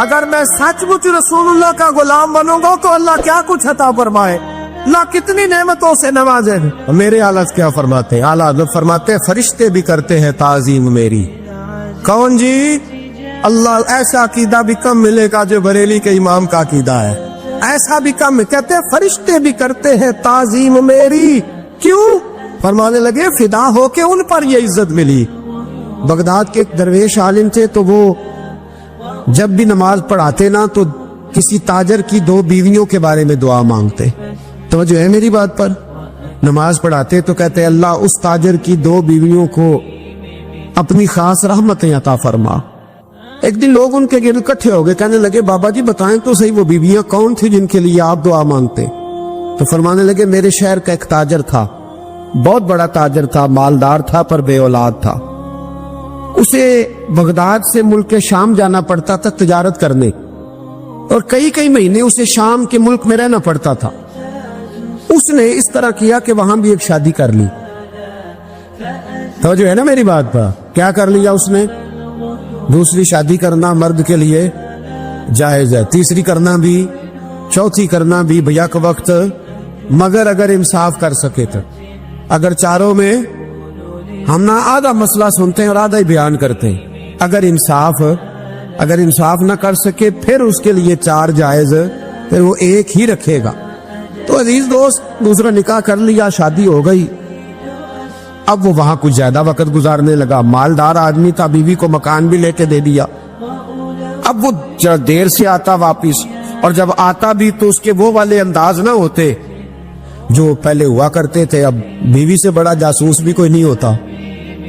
اگر میں سچ مچ رسول اللہ کا غلام بنوں گا تو اللہ کیا کچھ عطا فرمائے، اللہ کتنی نعمتوں سے نوازے۔ میرے اعلیٰ کیا فرماتے ہیں؟ اعلیٰ حضرت فرماتے ہیں فرشتے بھی کرتے ہیں تعظیم میری۔ کون جی؟ اللہ ایسا عقیدہ بھی کم ملے گا جو بریلی کے امام کا عقیدہ ہے، ایسا بھی کم۔ کہتے ہیں فرشتے بھی کرتے ہیں تعظیم میری۔ کیوں؟ فرمانے لگے فدا ہو کے ان پر یہ عزت ملی۔ بغداد کے ایک درویش عالم تھے، تو وہ جب بھی نماز پڑھاتے نا تو کسی تاجر کی 2 بیویوں کے بارے میں دعا مانگتے۔ توجہ ہے میری بات پر؟ نماز پڑھاتے تو کہتے اللہ اس تاجر کی 2 بیویوں کو اپنی خاص رحمتیں عطا فرما۔ ایک دن لوگ ان کے گرد اکٹھے ہو گئے، کہنے لگے بابا جی بتائیں تو صحیح وہ بیویاں کون تھی جن کے لیے آپ دعا مانگتے؟ تو فرمانے لگے میرے شہر کا ایک تاجر تھا، بہت بڑا تاجر تھا، مالدار تھا پر بے اولاد تھا۔ اسے بغداد سے ملک شام جانا پڑتا تھا تجارت کرنے، اور کئی مہینے اسے شام کے ملک میں رہنا پڑتا تھا۔ اس نے اس طرح کیا کہ وہاں بھی ایک شادی کر لی۔ توجہ ہے نا میری بات پر؟ کیا کر لیا اس نے؟ دوسری شادی کرنا مرد کے لیے جائز ہے، تیسری کرنا بھی، چوتھی کرنا بھی بیک وقت، مگر اگر انصاف کر سکے تو۔ اگر چاروں میں ہم نہ آدھا مسئلہ سنتے ہیں اور آدھا ہی بیان کرتے ہیں، اگر انصاف نہ کر سکے پھر اس کے لیے 4 جائز، پھر وہ ایک ہی رکھے گا۔ تو عزیز دوست دوسرا نکاح کر لیا، شادی ہو گئی۔ اب وہ وہاں کچھ زیادہ وقت گزارنے لگا، مالدار آدمی تھا، بیوی کو مکان بھی لے کے دے دیا۔ اب وہ دیر سے آتا واپس، اور جب آتا بھی تو اس کے وہ والے انداز نہ ہوتے جو پہلے ہوا کرتے تھے۔ اب بیوی سے بڑا جاسوس بھی کوئی نہیں ہوتا،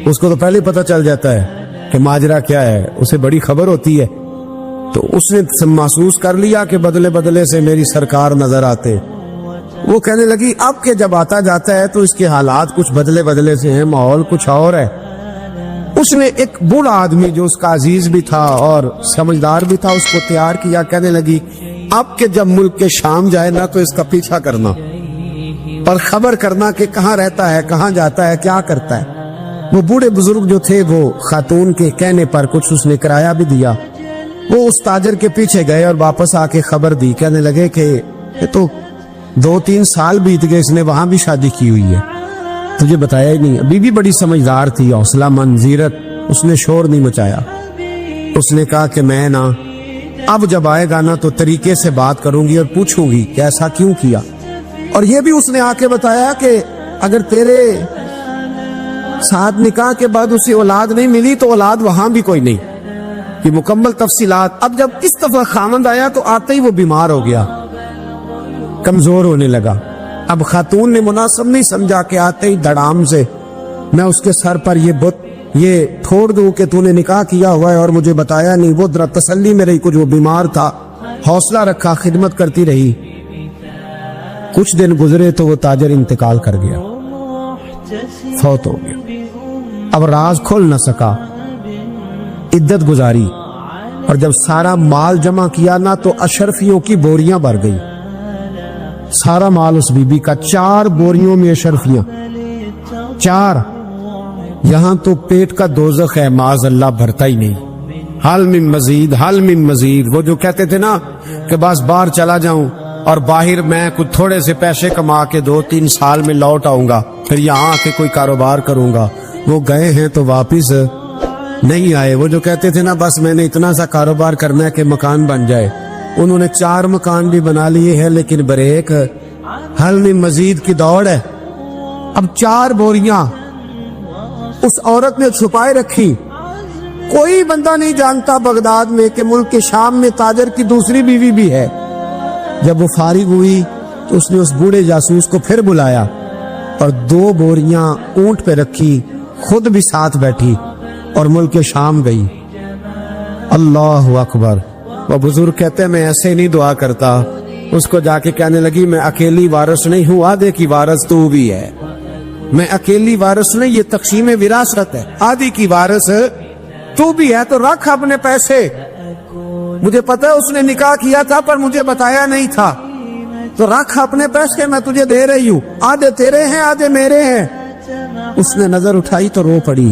اس کو تو پہلے پتہ چل جاتا ہے کہ ماجرا کیا ہے، اسے بڑی خبر ہوتی ہے۔ تو اس نے محسوس کر لیا کہ بدلے بدلے سے میری سرکار نظر آتے۔ وہ کہنے لگی اب کہ جب آتا جاتا ہے تو اس کے حالات کچھ بدلے بدلے سے ہیں، ماحول کچھ اور ہے۔ اس نے ایک بوڑھا آدمی جو اس کا عزیز بھی تھا اور سمجھدار بھی تھا اس کو تیار کیا۔ کہنے لگی اب کہ جب ملک کے شام جائے نا تو اس کا پیچھا کرنا اور خبر کرنا کہ کہاں رہتا ہے، کہاں جاتا ہے، کیا کرتا ہے۔ وہ بوڑھے بزرگ جو تھے وہ خاتون کے کہنے پر کچھ اس نے کرایہ بھی دیا۔ وہ اس تاجر کے پیچھے گئے اور واپس آ کے خبر دی۔ کہنے لگے کہ یہ تو 2-3 سال بیت گئے، اس نے وہاں بھی شادی کی ہوئی ہے، تجھے بتایا ہی نہیں۔ بی بی بڑی سمجھدار تھی، حوصلہ مند، زیرت، اس نے شور نہیں مچایا۔ اس نے کہا کہ میں نا اب جب آئے گا نا تو طریقے سے بات کروں گی اور پوچھوں گی کہ ایسا کیوں کیا۔ اور یہ بھی اس نے آ کے بتایا کہ اگر تیرے ساتھ نکاح کے بعد اسے اولاد نہیں ملی تو اولاد وہاں بھی کوئی نہیں، یہ مکمل تفصیلات۔ اب جب اس دفعہ خامند آیا تو آتے ہی وہ بیمار ہو گیا، کمزور ہونے لگا۔ اب خاتون نے مناسب نہیں سمجھا کہ آتے ہی دھڑام سے میں اس کے سر پر یہ بت یہ ٹھوڑ دوں کہ تو نے نکاح کیا ہوا ہے اور مجھے بتایا نہیں۔ وہ ذرا تسلی میں رہی، کچھ وہ بیمار تھا، حوصلہ رکھا، خدمت کرتی رہی۔ کچھ دن گزرے تو وہ تاجر انتقال کر گیا، فوت ہو گیا۔ اب راز کھول نہ سکا، عدت گزاری، اور جب سارا مال جمع کیا نا تو اشرفیوں کی بوریاں بھر گئی۔ سارا مال اس بی بی کا، 4 بوریوں میں اشرفیاں، 4۔ یہاں تو پیٹ کا دوزخ ہے، معاذ اللہ بھرتا ہی نہیں۔ حل من مزید، حل من مزید۔ وہ جو کہتے تھے نا کہ بس باہر چلا جاؤں اور باہر میں کچھ تھوڑے سے پیسے کما کے 2-3 سال میں لوٹ آؤں گا، پھر یہاں آ کے کوئی کاروبار کروں گا، وہ گئے ہیں تو واپس نہیں آئے۔ وہ جو کہتے تھے نا بس میں نے اتنا سا کاروبار کرنا ہے کہ مکان بن جائے، انہوں نے 4 مکان بھی بنا لیے ہیں، لیکن بریک حل من مزید کی دوڑ ہے۔ اب 4 بوریاں اس عورت نے چھپائے رکھی، کوئی بندہ نہیں جانتا بغداد میں کہ ملک کے شام میں تاجر کی دوسری بیوی بھی ہے۔ جب وہ فارغ ہوئی تو اس نے اس بوڑھے جاسوس کو پھر بلایا اور 2 بوریاں اونٹ پہ رکھی، خود بھی ساتھ بیٹھی اور ملک شام گئی۔ اللہ اکبر۔ وہ بزرگ کہتے ہیں میں ایسے نہیں دعا کرتا۔ اس کو جا کے کہنے لگی میں اکیلی وارث نہیں ہوں، آدھے کی وارث تو بھی ہے۔ میں اکیلی وارث نہیں، یہ تقسیم وراثت ہے، آدھی کی وارث تو بھی ہے، تو رکھ اپنے پیسے۔ مجھے پتا ہے اس نے نکاح کیا تھا پر مجھے بتایا نہیں تھا، تو رکھ اپنے پیسے، میں تجھے دے رہی ہوں، آدھے تیرے ہیں آدھے میرے ہیں۔ اس نے نظر اٹھائی تو رو پڑی،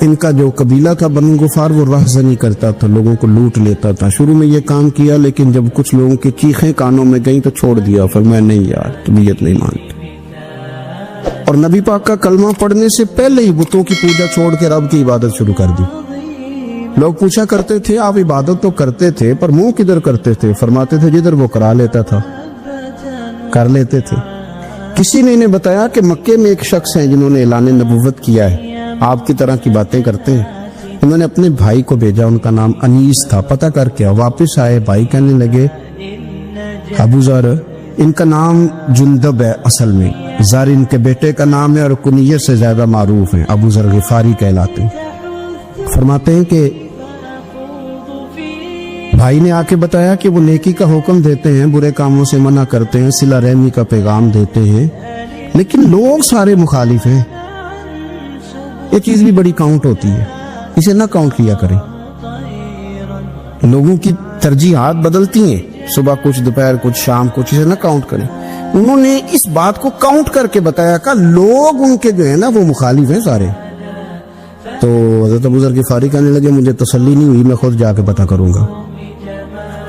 ان کا جو قبیلہ تھا بنو غفار وہ رہزنی کرتا تھا، لوگوں کو لوٹ لیتا تھا. شروع میں یہ کام کیا لیکن جب کچھ لوگوں کی چیخیں کانوں میں گئیں تو چھوڑ دیا، فرمایا نہیں یار طبیعت نہیں مانتی. اور نبی پاک کا کلمہ پڑھنے سے پہلے ہی بتوں کی پوجا چھوڑ کے رب کی عبادت شروع کر دی. لوگ پوچھا کرتے تھے آپ عبادت تو کرتے تھے پر منہ کدھر کرتے تھے؟ فرماتے تھے جدھر وہ کرا لیتا تھا کر لیتے تھے. کسی نے انہیں بتایا کہ مکے میں ایک شخص ہیں جنہوں نے اعلان نبوت کیا ہے، آپ کی طرح کی باتیں کرتے ہیں. انہوں نے اپنے بھائی کو بھیجا، ان کا نام انیس تھا. پتہ کر کے واپس آئے، بھائی کہنے لگے ابو ذر ان کا نام جندب ہے، اصل میں ذر ان کے بیٹے کا نام ہے اور کنیت سے زیادہ معروف ہیں، ابو ذر غفاری کہلاتے ہیں. فرماتے ہیں کہ بھائی نے آ کے بتایا کہ وہ نیکی کا حکم دیتے ہیں، برے کاموں سے منع کرتے ہیں، صلہ رحمی کا پیغام دیتے ہیں، لیکن لوگ سارے مخالف ہیں. یہ چیز بھی بڑی کاؤنٹ ہوتی ہے، اسے نہ کاؤنٹ کیا کریں. لوگوں کی ترجیحات بدلتی ہیں، صبح کچھ دوپہر کچھ شام کچھ، اسے نہ کاؤنٹ کریں. انہوں نے اس بات کو کاؤنٹ کر کے بتایا کہ لوگ ان کے جو ہے نا وہ مخالف ہیں سارے. تو حضرت ابو ذر غفاری کہنے لگے مجھے تسلی نہیں ہوئی، میں خود جا کے پتہ کروں گا.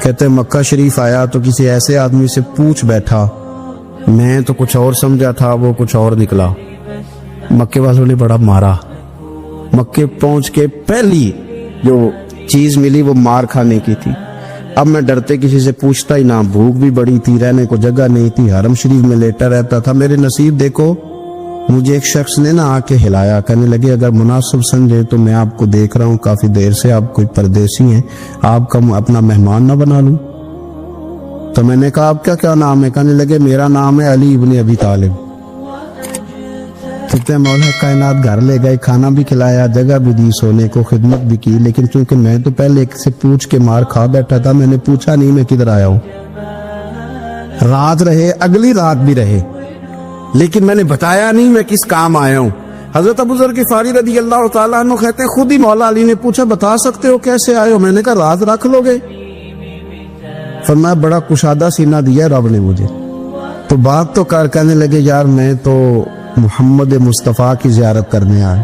کہتے ہیں مکہ شریف آیا تو کسی ایسے آدمی سے پوچھ بیٹھا، میں تو کچھ اور سمجھا تھا وہ کچھ اور نکلا. مکے والوں نے بڑا مارا. مکے پہنچ کے پہلی جو چیز ملی وہ مار کھانے کی تھی. اب میں ڈرتے کسی سے پوچھتا ہی نہ، بھوک بھی بڑی تھی، رہنے کو جگہ نہیں تھی، حرم شریف میں لیٹا رہتا تھا. میرے نصیب دیکھو مجھے ایک شخص نے نہ آ کے ہلایا، کہنے لگے اگر مناسب سمجھے تو میں آپ کو دیکھ رہا ہوں کافی دیر سے، آپ کوئی پردیسی ہیں، آپ کا اپنا مہمان نہ بنا لوں. تو میں نے کہا آپ کا کیا نام ہے؟ کہنے لگے میرا نام ہے علی ابن ابی طالب. کہتے ہیں مولا کائنات گھر لے گئے، کھانا بھی کھلایا، جگہ بھی دی، سونے کو خدمت بھی کی، لیکن چونکہ میں تو پہلے ایک سے پوچھ کے مار کھا بیٹھا تھا، میں نے پوچھا نہیں میں کدھر آیا ہوں. رات رہے، اگلی رات بھی رہے، لیکن میں نے بتایا نہیں میں کس کام آیا ہوں. حضرت ابو ذر غفاری رضی اللہ تعالیٰ عنہ کہتے ہیں خود ہی مولا علی نے پوچھا بتا سکتے ہو کیسے آئے ہو؟ میں نے کہا راز رکھ لو گے. فرمایا بڑا کشادہ سینہ دیا رب نے مجھے. تو بات تو کر، کہنے لگے یار میں تو محمد مصطفیٰ کی زیارت کرنے آئے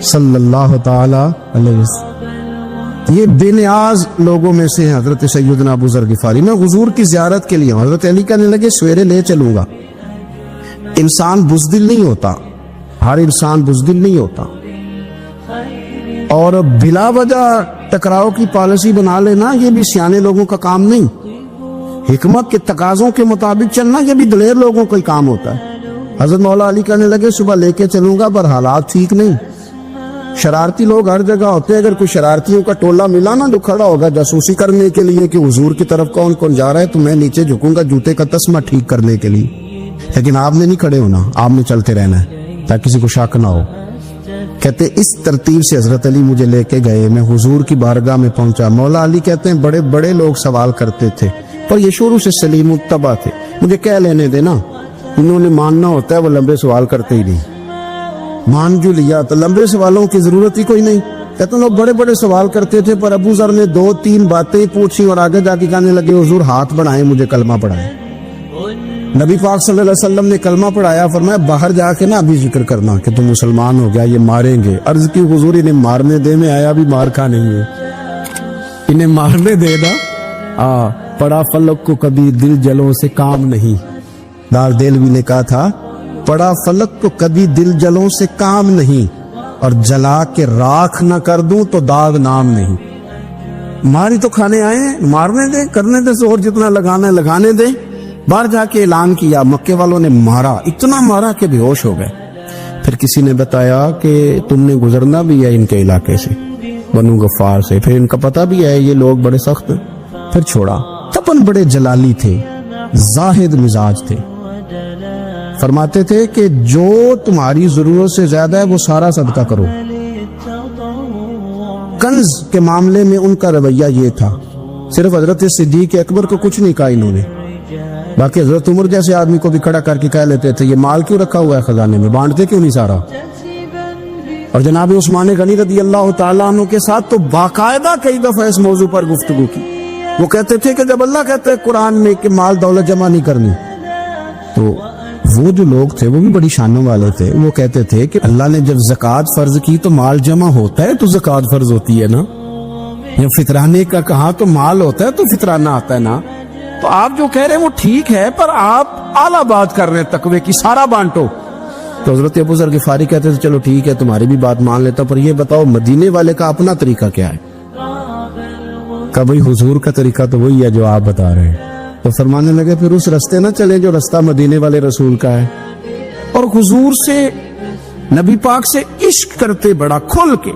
صلی اللہ تعالی علیہ وسلم. یہ بے نیاز لوگوں میں سے ہیں حضرت سیدنا ابو ذر غفاری. میں حضور کی زیارت کے لیے ہوں. حضرت علی کہنے لگے سویرے لے چلوں گا. انسان بزدل نہیں ہوتا، ہر انسان بزدل نہیں ہوتا، اور بلا وجہ ٹکراؤ کی پالیسی بنا لینا یہ بھی سیانے لوگوں کا کام نہیں. حکمت کے تقاضوں کے مطابق چلنا یہ بھی دلیر لوگوں کا کام ہوتا ہے. حضرت مولا علی کہنے لگے صبح لے کے چلوں گا پر حالات ٹھیک نہیں. شرارتی لوگ ہر جگہ ہوتے ہیں، اگر کوئی شرارتیوں کا ٹولہ ملا نا جو کھڑا ہوگا جاسوسی کرنے کے لیے کہ حضور کی طرف کون کون جا رہا ہے، تو میں نیچے جھکوں گا جوتے کا تسمہ ٹھیک کرنے کے لیے. لیکن آپ نے نہیں کھڑے ہونا، آپ نے چلتے رہنا ہے تاکہ کسی کو شک نہ ہو. کہتے اس ترتیب سے حضرت علی مجھے لے کے گئے. میں حضور کی بارگاہ میں پہنچا. مولا علی کہتے ہیں بڑے بڑے لوگ سوال کرتے تھے پر یہ شروع سے سلیم الطبع تھے، مجھے کہہ لینے دینا. انہوں نے ماننا ہوتا ہے، وہ لمبے سوال کرتے ہی نہیں. مان جو لیا تو لمبے سوالوں کی ضرورت ہی کوئی نہیں. کہتے ہیں لوگ بڑے بڑے سوال کرتے تھے پر ابو ذر نے 2-3 باتیں پوچھی اور آگے جا کے کہنے لگے حضور ہاتھ بڑھائیں مجھے کلمہ پڑھائیں. نبی پاک صلی اللہ علیہ وسلم نے کلمہ پڑھایا. فرمایا باہر جا کے نا ابھی ذکر کرنا کہ تم مسلمان ہو گیا، یہ ماریں گے. عرض کی حضور انہیں مارنے دے، میں آیا بھی مار کھا نہیں ہے، انہیں مارنے دے نا. پڑا فلک کو کبھی دل جلوں سے کام نہیں. دار دہلوی نے کہا تھا پڑا فلک کو کبھی دل جلوں سے کام نہیں، اور جلا کے راکھ نہ کر دوں تو داغ نام نہیں. ماری تو کھانے آئے ہیں، مارنے دے، کرنے دے زور جتنا لگانا ہے لگانے دے. باہر جا کے اعلان کیا. مکے والوں نے مارا، اتنا مارا کہ بے ہوش ہو گئے. پھر کسی نے بتایا کہ تم نے گزرنا بھی ہے ان کے علاقے سے، بنو غفار سے، پھر ان کا پتہ بھی ہے یہ لوگ بڑے سخت. پھر چھوڑا. تپن بڑے جلالی تھے، زاہد مزاج تھے. فرماتے تھے کہ جو تمہاری ضرورت سے زیادہ ہے وہ سارا صدقہ کرو. کنز کے معاملے میں ان کا رویہ یہ تھا. صرف حضرت صدیق اکبر کو کچھ نہیں کہا انہوں نے، باقی حضرت عمر جیسے آدمی کو بھی کھڑا کر کے کہہ لیتے تھے یہ مال کیوں رکھا ہوا ہے خزانے میں، بانٹتے کیوں نہیں سارا. اور جناب عثمان غنی رضی اللہ تعالیٰ عنہ کے ساتھ تو باقاعدہ کئی دفعہ اس موضوع پر گفتگو کی. وہ کہتے تھے کہ جب اللہ کہتے ہیں قرآن میں کہ مال دولت جمع نہیں کرنی، تو وہ جو لوگ تھے وہ بھی بڑی شانوں والے تھے. وہ کہتے تھے کہ اللہ نے جب زکوٰۃ فرض کی تو مال جمع ہوتا ہے تو زکوٰۃ فرض ہوتی ہے نا, جب فطرانے کا کہا تو مال ہوتا ہے تو فطرانہ آتا ہے نا. تو آپ جو کہہ رہے ہیں وہ ٹھیک ہے, پر آپ اعلیٰ بات کر رہے ہیں تقوی کی, سارا بانٹو. تو حضرت ابو ذر غفاری کہتے تھے چلو ٹھیک ہے تمہاری بھی بات مان لیتا, پر یہ بتاؤ مدینے والے کا اپنا طریقہ کیا ہے؟ کہ بھئی حضور کا طریقہ تو وہی ہے جو آپ بتا رہے ہیں. تو فرمانے لگے پھر اس رستے نہ چلے جو رستہ مدینے والے رسول کا ہے, اور حضور سے نبی پاک سے عشق کرتے بڑا کھل کے.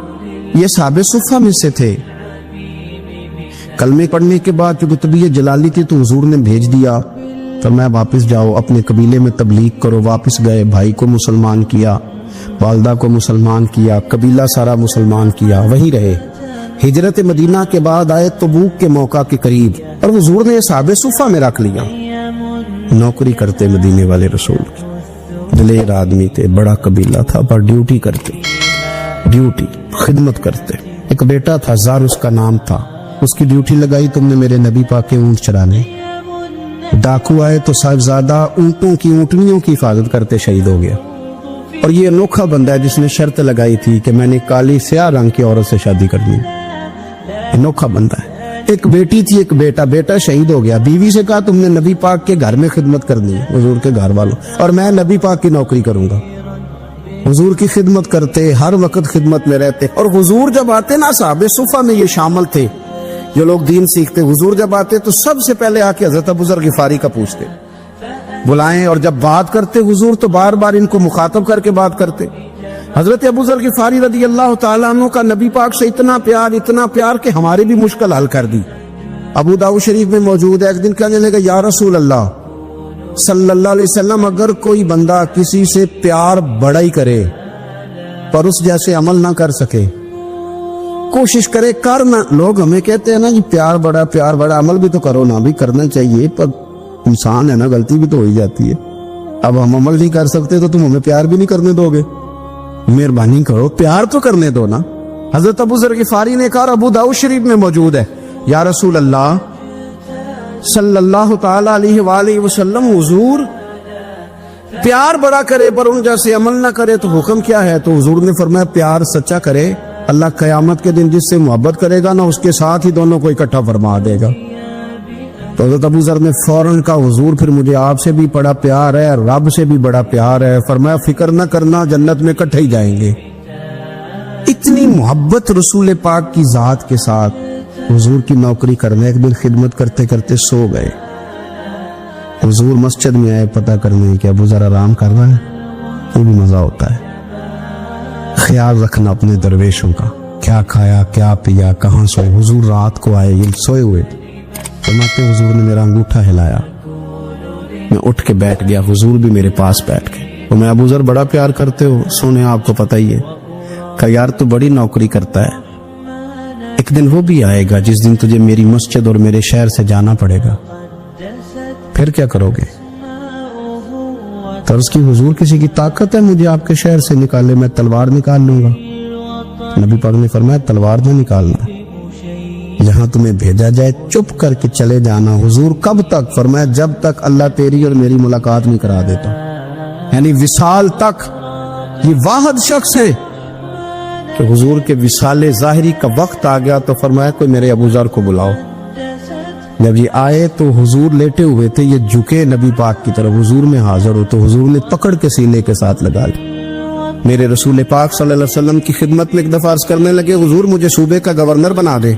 یہ صحابہ صفہ میں سے تھے. کلمے پڑھنے کے بعد چونکہ طبیعت جلالی تھی تو حضور نے بھیج دیا, فرمایا واپس جاؤ اپنے قبیلے میں تبلیغ کرو. واپس گئے, بھائی کو مسلمان کیا, والدہ کو مسلمان کیا, قبیلہ سارا مسلمان کیا, وہیں رہے. ہجرت مدینہ کے بعد آئے تبوک کے موقع کے قریب, اور حضور نے صحابہ صفہ میں رکھ لیا. نوکری کرتے مدینے والے رسول کی, دلیر آدمی تھے, بڑا قبیلہ تھا, پر ڈیوٹی کرتے, ڈیوٹی خدمت کرتے. ایک بیٹا تھا زار اس کا نام تھا, اس کی ڈیوٹی لگائی تم نے میرے نبی پاک کے اونٹ چرانے. ڈاکو آئے تو صاحبزادہ اونٹوں کی اونٹنیوں کی حفاظت کرتے شہید ہو گیا. اور یہ انوکھا بندہ ہے جس نے شرط لگائی تھی کہ میں نے کالی سیاہ رنگ کی عورت سے شادی کرنی. انوکھا بندہ ہے. ایک بیٹی تھی ایک بیٹا, بیٹا شہید ہو گیا. بیوی سے کہا تم نے نبی پاک کے گھر میں خدمت کرنی ہے, حضور کے گھر والوں, اور میں نبی پاک کی نوکری کروں گا. حضور کی خدمت کرتے, ہر وقت خدمت میں رہتے. اور حضور جب آتے نا, صحابہ صفہ میں یہ شامل تھے جو لوگ دین سیکھتے, حضور جب آتے تو سب سے پہلے آ کے حضرت ابو ذر غفاری کا پوچھتے, بلائیں, اور جب بات کرتے حضور تو بار بار ان کو مخاطب کر کے بات کرتے. حضرت ابو ذر غفاری رضی اللہ تعالیٰ عنہ کا نبی پاک سے اتنا پیار کہ ہماری بھی مشکل حل کر دی. ابو داؤد شریف میں موجود ہے, ایک دن کہنے لگا یا رسول اللہ صلی اللہ علیہ وسلم, اگر کوئی بندہ کسی سے پیار بڑا ہی کرے پر اس جیسے عمل نہ کر سکے, کوشش کرے کرنا. لوگ ہمیں کہتے ہیں نا جی پیار بڑا, عمل بھی تو کرو نا, بھی کرنا چاہیے, پر انسان ہے نا, غلطی بھی تو ہو ہی جاتی ہے. اب ہم عمل نہیں کر سکتے تو تم ہمیں پیار بھی نہیں کرنے دو گے, مہربانی کرو پیار تو کرنے دو نا. حضرت ابو ذر غفاری نے کہا, ابو داؤد شریف میں موجود ہے, یا رسول اللہ صلی اللہ تعالی علیہ وآلہ وسلم, حضور پیار بڑا کرے پر ان جیسے عمل نہ کرے تو حکم کیا ہے؟ تو حضور نے فرمایا پیار سچا کرے, اللہ قیامت کے دن جس سے محبت کرے گا نا اس کے ساتھ ہی دونوں کو اکٹھا فرما دے گا. تو حضرت ابو ذر نے فوراً کہا, حضور پھر مجھے آپ سے بھی بڑا پیار ہے, رب سے بھی بڑا پیار ہے. فرمایا فکر نہ کرنا, جنت میں اکٹھے ہی جائیں گے. اتنی محبت رسول پاک کی ذات کے ساتھ. حضور کی نوکری کرنے, ایک دن خدمت کرتے کرتے سو گئے. حضور مسجد میں آئے پتہ کرنے کہ ابو ذر آرام کر رہا ہے. یہ بھی مزہ ہوتا ہے, خیال رکھنا اپنے درویشوں کا, کیا کھایا کیا پیا کہاں سوئے. حضور رات کو آئے, یہ سوئے ہوئے تھے. فرماتے حضور نے میرا انگوٹھا ہلایا, میں اٹھ کے بیٹھ گیا, حضور بھی میرے پاس بیٹھ گئے. تو میں ابو ذر بڑا پیار کرتے ہو, سونے آپ کو پتہ ہی ہے. کہ یار تو بڑی نوکری کرتا ہے, ایک دن وہ بھی آئے گا جس دن تجھے میری مسجد اور میرے شہر سے جانا پڑے گا, پھر کیا کرو گے؟ تو اس کی حضور کسی کی طاقت ہے مجھے آپ کے شہر سے نکالے, میں تلوار نکال لوں گا. نبی پاک نے فرمایا تلوار نہ نکالنا, یہاں تمہیں بھیجا جائے چپ کر کے چلے جانا. حضور کب تک؟ فرمایا جب تک اللہ تیری اور میری ملاقات نہیں کرا دیتا, یعنی وصال تک. یہ واحد شخص ہے کہ حضور کے وصال ظاہری کا وقت آ گیا تو فرمایا کوئی میرے ابو ذر کو بلاؤ. جب یہ آئے تو حضور لیٹے ہوئے تھے, یہ جھکے نبی پاک کی طرف, حضور میں حاضر ہو تو حضور نے پکڑ کے سینے کے ساتھ لگا لی. میرے رسول پاک صلی اللہ علیہ وسلم کی خدمت میں ایک دفعہ عرض کرنے لگے, حضور مجھے صوبے کا گورنر بنا دے.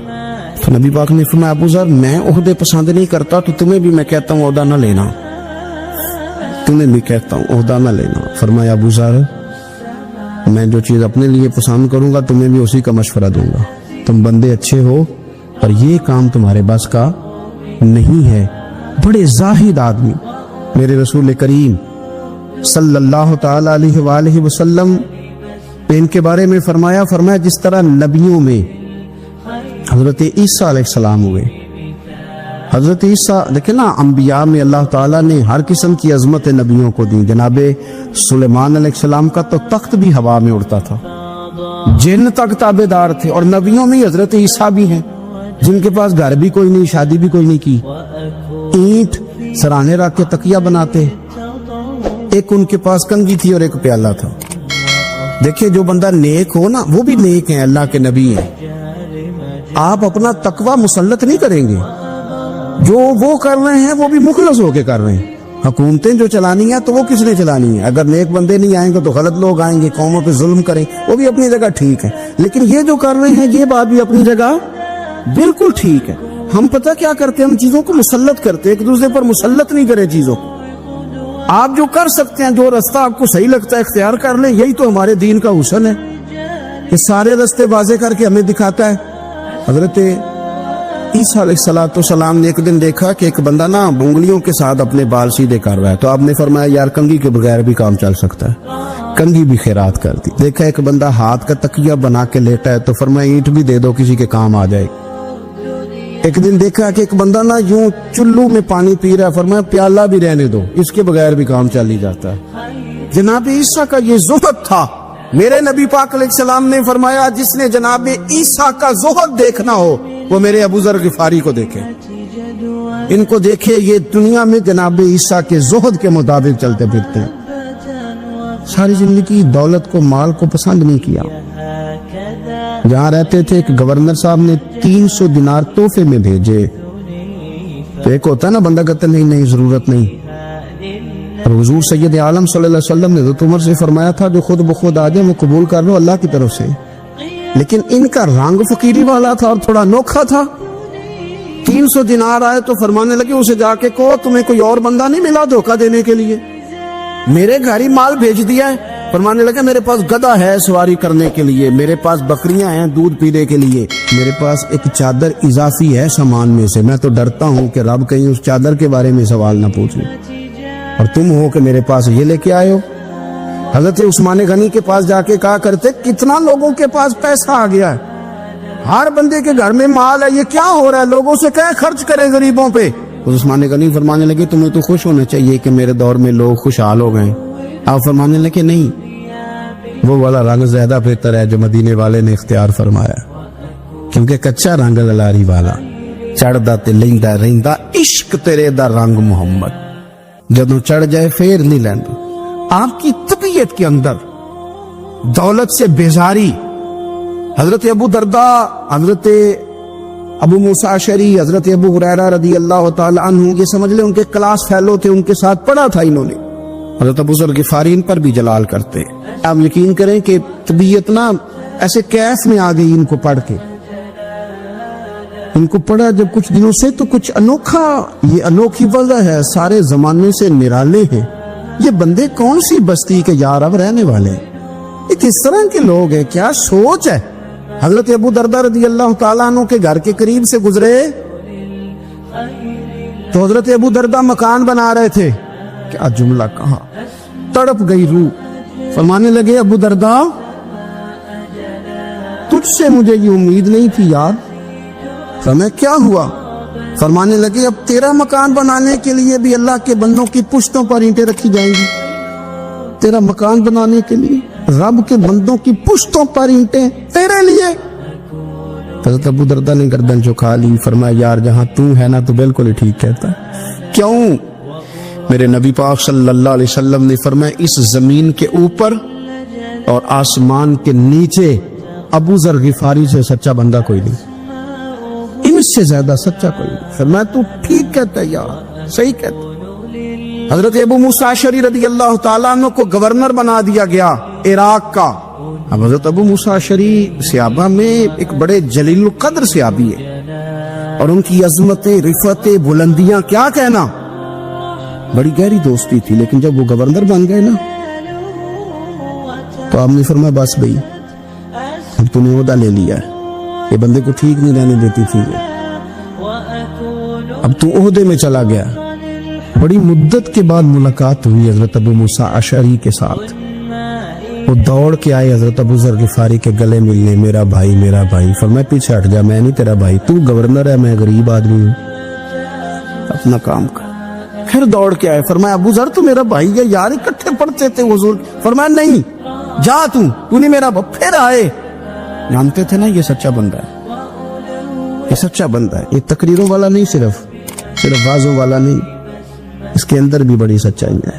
تو نبی پاک نے فرمایا ابو ذر میں عہدے پسند نہیں کرتا, تو تمہیں بھی میں کہتا ہوں عہدہ نہ لینا, تمہیں بھی کہتا ہوں عہدہ نہ لینا. فرمایا ابو ذر میں جو چیز اپنے لیے پسند کروں گا تمہیں بھی اسی کا مشورہ دوں گا. تم بندے اچھے ہو پر یہ کام تمہارے بس کا نہیں ہے. بڑے زاہد آدمی میرے رسول کریم صلی اللہ تعالی علیہ وآلہ وسلم ان کے بارے میں فرمایا جس طرح نبیوں میں حضرت عیسیٰ علیہ السلام ہوئے. حضرت عیسیٰ دیکھیں نا, انبیاء میں اللہ تعالیٰ نے ہر قسم کی عظمت نبیوں کو دی. جناب سلیمان علیہ السلام کا تو تخت بھی ہوا میں اڑتا تھا, جن تک تابع دار تھے. اور نبیوں میں حضرت عیسیٰ بھی ہیں جن کے پاس گھر بھی کوئی نہیں, شادی بھی کوئی نہیں کی, اینٹ سرانے رکھ کے تکیہ بناتے. ایک ان کے پاس کنگھی تھی اور ایک پیالہ تھا. دیکھیں جو بندہ نیک ہو نا وہ بھی نیک ہیں, اللہ کے نبی ہیں. آپ اپنا تقوی مسلط نہیں کریں گے, جو وہ کر رہے ہیں وہ بھی مخلص ہو کے کر رہے ہیں. حکومتیں جو چلانی ہیں تو وہ کس نے چلانی ہے؟ اگر نیک بندے نہیں آئیں گے تو غلط لوگ آئیں گے, قوموں پہ ظلم کریں, وہ بھی اپنی جگہ ٹھیک ہے. لیکن یہ جو کر رہے ہیں یہ بات بھی اپنی جگہ بالکل ٹھیک ہے. ہم پتہ کیا کرتے ہیں, ہم چیزوں کو مسلط کرتے ہیں, ایک دوسرے پر مسلط نہیں کرے چیزوں کو. آپ جو کر سکتے ہیں, جو رستہ آپ کو صحیح لگتا ہے اختیار کر لیں. یہی تو ہمارے دین کا حسن ہے کہ سارے رستے واضح کر کے ہمیں دکھاتا ہے. حضرت عیسیٰ علیہ السلام نے ایک دن دیکھا کہ ایک بندہ نا انگلیوں کے ساتھ اپنے بال سیدھے کر رہا ہے, تو آپ نے فرمایا یار کنگھی کے بغیر بھی کام چل سکتا ہے, کنگھی بھی خیرات کر دی. دیکھا ایک بندہ ہاتھ کا تکیہ بنا کے لیٹا ہے, تو فرمایا اینٹ بھی دے دو کسی کے کام آ جائے. ایک دن دیکھا کہ ایک بندہ نا یوں چلو میں پانی پی رہا ہے, فرمایا پیالہ بھی رہنے دو, اس کے بغیر بھی کام چل ہی جاتا ہے. جناب عیسیٰ کا یہ زہد تھا. میرے نبی پاک علیہ السلام نے فرمایا جس نے جناب عیسیٰ کا زہد دیکھنا ہو وہ میرے ابو ذر غفاری کو دیکھے, ان کو دیکھے. یہ دنیا میں جناب عیسیٰ کے زہد کے مطابق چلتے پھرتے ہیں. ساری زندگی دولت کو, مال کو پسند نہیں کیا. جہاں رہتے تھے ایک گورنر صاحب نے 300 دینار تحفے میں بھیجے. تو ایک ہوتا ہے نا بندہ کہتا نہیں نہیں ضرورت نہیں. اور حضور سید عالم صلی اللہ علیہ وسلم نے حضرت عمر سے فرمایا تھا جو خود بخود آ جائے وہ قبول کر لو اللہ کی طرف سے. لیکن ان کا رنگ فقیری والا تھا اور تھوڑا انوکھا تھا. 300 دینار آئے تو فرمانے لگے اسے جا کے کہو تمہیں کوئی اور بندہ نہیں ملا دھوکہ دینے کے لیے, میرے گھر ہی مال بھیج دیا ہے. فرمانے لگے میرے پاس گدھا ہے سواری کرنے کے لیے, میرے پاس بکریاں ہیں دودھ پینے کے لیے, میرے پاس ایک چادر اضافی ہے سامان میں سے. میں تو ڈرتا ہوں کہ رب کہیں اس چادر کے بارے میں سوال نہ پوچھے, اور تم ہو کہ میرے پاس یہ لے کے آئے ہو. حضرت عثمان غنی کے پاس جا کے کہا کرتے کتنا لوگوں کے پاس پیسہ آ گیا ہے, ہر بندے کے گھر میں مال ہے, یہ کیا ہو رہا ہے, لوگوں سے کہیں خرچ کریں غریبوں پہ. عثمان غنی فرمانے لگے تمہیں تو خوش ہونا چاہیے کہ میرے دور میں لوگ خوشحال ہو گئے. آپ فرمانے لگے نہیں, وہ والا رنگ زیادہ بہتر ہے جو مدینے والے نے اختیار فرمایا, کیونکہ کچا رنگ للاری والا چڑھدا تے لیندا رہندا عشق تیرے دا رنگ محمد, جدوں چڑھ جائے پھر نہیں لیندا. آپ کی طبیعت کے اندر دولت سے بیزاری. حضرت ابو درداء, حضرت ابو موسیٰ اشعری, حضرت ابو ہریرہ رضی اللہ تعالی عنہ, یہ سمجھ لیں ان کے کلاس فیلو تھے, ان کے ساتھ پڑھا تھا انہوں نے. حضرت ابو ذر غفاری ان پر بھی جلال کرتے. آپ یقین کریں کہ طبیعت نا ایسے کیف میں آ گئی ان کو پڑھ کے. ان کو پڑھا جب کچھ دنوں سے تو کچھ انوکھا, یہ انوکھی وجہ ہے, سارے زمانے سے نرالے ہیں. یہ بندے کون سی بستی کے یار اب رہنے والے ہیں, یہ کس طرح کے لوگ ہیں, کیا سوچ ہے. حضرت ابو درداء رضی اللہ تعالیٰ عنہ کے گھر کے قریب سے گزرے تو حضرت ابو درداء مکان بنا رہے تھے. کیا جملہ کہا, تڑپ گئی روح. فرمانے لگے ابو درداء تجھ سے مجھے یہ امید نہیں تھی یار. فرمایا کیا ہوا؟ فرمانے لگے اب تیرا مکان بنانے کے لیے بھی اللہ کے بندوں کی پشتوں پر اینٹیں رکھی جائیں گی. تیرا مکان بنانے کے لیے رب کے بندوں کی پشتوں پر اینٹیں تیرے لیے. حضرت ابو درداء نے گردن جھکا لی. فرمایا یار جہاں تو ہے نا تو بالکل ہی ٹھیک کہتا ہے. کیوں؟ میرے نبی پاک صلی اللہ علیہ وسلم نے فرمایا اس زمین کے اوپر اور آسمان کے نیچے ابو ذر غفاری سے سچا بندہ کوئی نہیں, ان سے زیادہ سچا کوئی نہیں. فرمایا تو ٹھیک کہتا ہے یار, صحیح کہتا ہے. حضرت ابو موسیٰ اشعری رضی اللہ تعالیٰ عنہ کو گورنر بنا دیا گیا عراق کا. اب حضرت ابو موسیٰ اشعری صحابہ میں ایک بڑے جلیل القدر صحابی ہے, اور ان کی عظمتیں, رفعتیں, بلندیاں کیا کہنا, بڑی گہری دوستی تھی. لیکن جب وہ گورنر بن گئے نا تو آپ نے فرمایا بس بھائی اب تو نے عہدہ لے لیا ہے, یہ بندے کو ٹھیک نہیں رہنے دیتی تھی, اب تو عہدے میں چلا گیا. بڑی مدت کے بعد ملاقات ہوئی حضرت ابو موسیٰ اشعری کے ساتھ. وہ دوڑ کے آئے حضرت ابو ذر غفاری کے گلے ملنے, میرا بھائی میرا بھائی. فرمایا پیچھے ہٹ جا, میں نہیں تیرا بھائی, تو گورنر ہے, میں غریب آدمی ہوں, اپنا کام کر. پھر دوڑ کے آئے. فرمایا ابو ذر تو میرا بھائی ہے یار, اکٹھے پڑھتے تھے حضور. فرمایا نہیں جا, تو نہیں میرا بھائی. پھر آئے. جانتے تھے نا یہ سچا بندہ ہے, یہ سچا بندہ ہے, یہ تقریروں والا نہیں, صرف وعظوں والا نہیں, اس کے اندر بھی بڑی سچائی ہے.